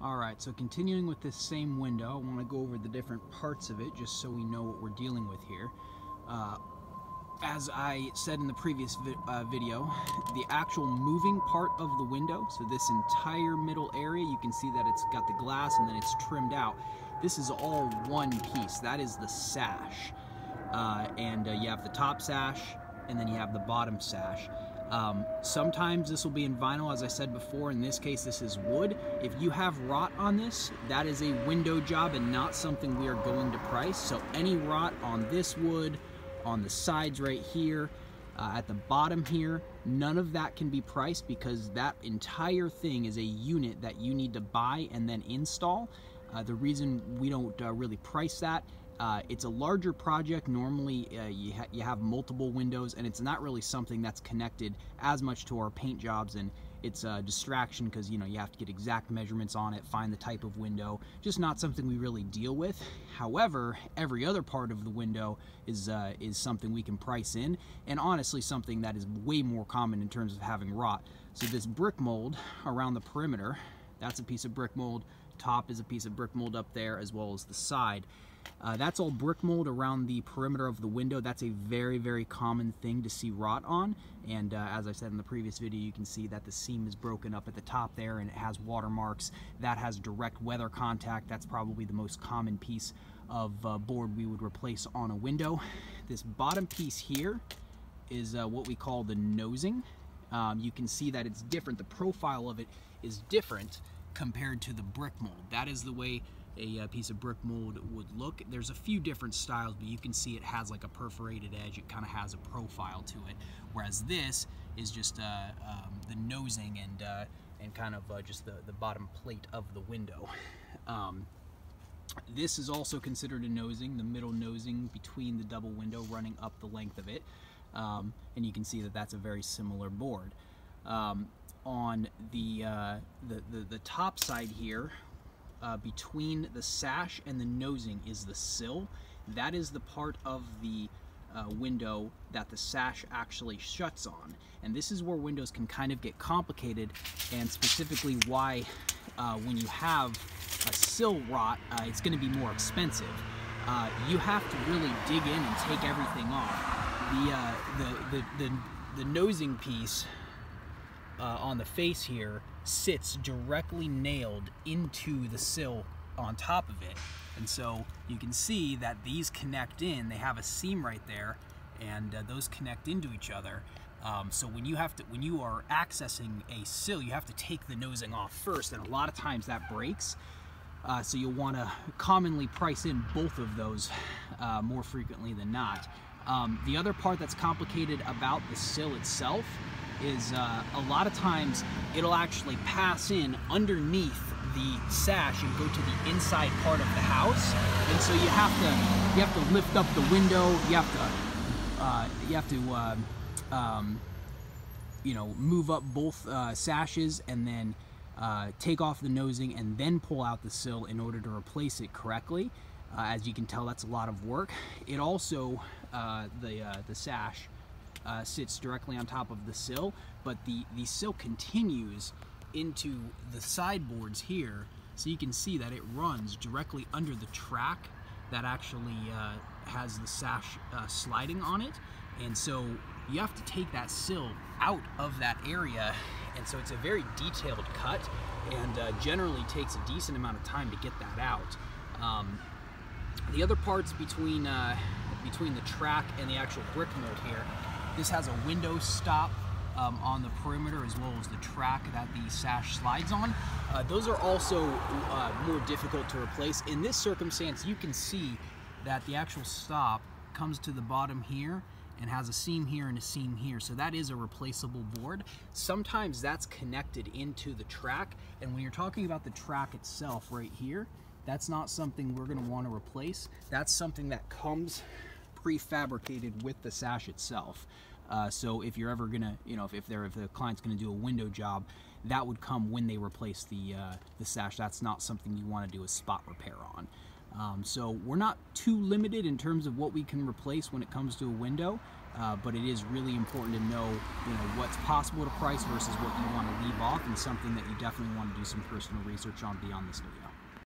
Alright, so continuing with this same window, I want to go over the different parts of it just so we know what we're dealing with here. As I said in the previous video, the actual moving part of the window, so this entire middle area, you can see that it's got the glass and then it's trimmed out. This is all one piece. That is the sash. You have the top sash and then you have the bottom sash. Sometimes this will be in vinyl, as I said before. In this case, this is wood. If you have rot on this, that is a window job and not something we are going to price. So any rot on this wood, on the sides right here, at the bottom here, none of that can be priced because that entire thing is a unit that you need to buy and then install. The reason we don't really price that, it's a larger project. Normally you have multiple windows and it's not really something that's connected as much to our paint jobs, and it's a distraction because you have to get exact measurements on it, find the type of window, just not something we really deal with. However, every other part of the window is something we can price in, and honestly something that is way more common in terms of having rot. So this brick mold around the perimeter, that's a piece of brick mold. Top is a piece of brick mold up there, as well as the side. That's all brick mold around the perimeter of the window. That's a very, very common thing to see rot on. And as I said in the previous video, you can see that the seam is broken up at the top there and it has watermarks. That has direct weather contact. That's probably the most common piece of board we would replace on a window. This bottom piece here is what we call the nosing. You can see that it's different. The profile of it is different compared to the brick mold. That is the way a piece of brick mold would look. There's a few different styles, but you can see it has like a perforated edge. It kind of has a profile to it, whereas this is just the nosing and kind of just the bottom plate of the window. This is also considered a nosing, the middle nosing between the double window running up the length of it, and you can see that that's a very similar board. On the top side here, between the sash and the nosing is the sill. That is the part of the window that the sash actually shuts on. And this is where windows can kind of get complicated, and specifically why when you have a sill rot, it's going to be more expensive. You have to really dig in and take everything off. The nosing piece on the face here sits directly nailed into the sill on top of it, and so you can see that these connect in. They have a seam right there, and those connect into each other. So when you are accessing a sill, you have to take the nosing off first, and a lot of times that breaks. So you'll want to commonly price in both of those more frequently than not. The other part that's complicated about the sill itself is a lot of times it'll actually pass in underneath the sash and go to the inside part of the house, and so you have to lift up the window. You have to move up both sashes and then take off the nosing and then pull out the sill in order to replace it correctly. As you can tell, that's a lot of work. It also the sash sits directly on top of the sill, but the sill continues into the sideboards here, so you can see that it runs directly under the track that actually has the sash sliding on it, and so you have to take that sill out of that area, and so it's a very detailed cut, and generally takes a decent amount of time to get that out. The other parts between the track and the actual brick mold here, this has a window stop on the perimeter as well as the track that the sash slides on. Those are also more difficult to replace. In this circumstance, you can see that the actual stop comes to the bottom here and has a seam here and a seam here, so that is a replaceable board. Sometimes that's connected into the track, and when you're talking about the track itself right here, that's not something we're going to want to replace. That's something that comes prefabricated with the sash itself. So if you're ever gonna, if the client's gonna do a window job, that would come when they replace the sash. That's not something you want to do a spot repair on. So we're not too limited in terms of what we can replace when it comes to a window, but it is really important to know, what's possible to price versus what you want to leave off, and something that you definitely want to do some personal research on beyond this video.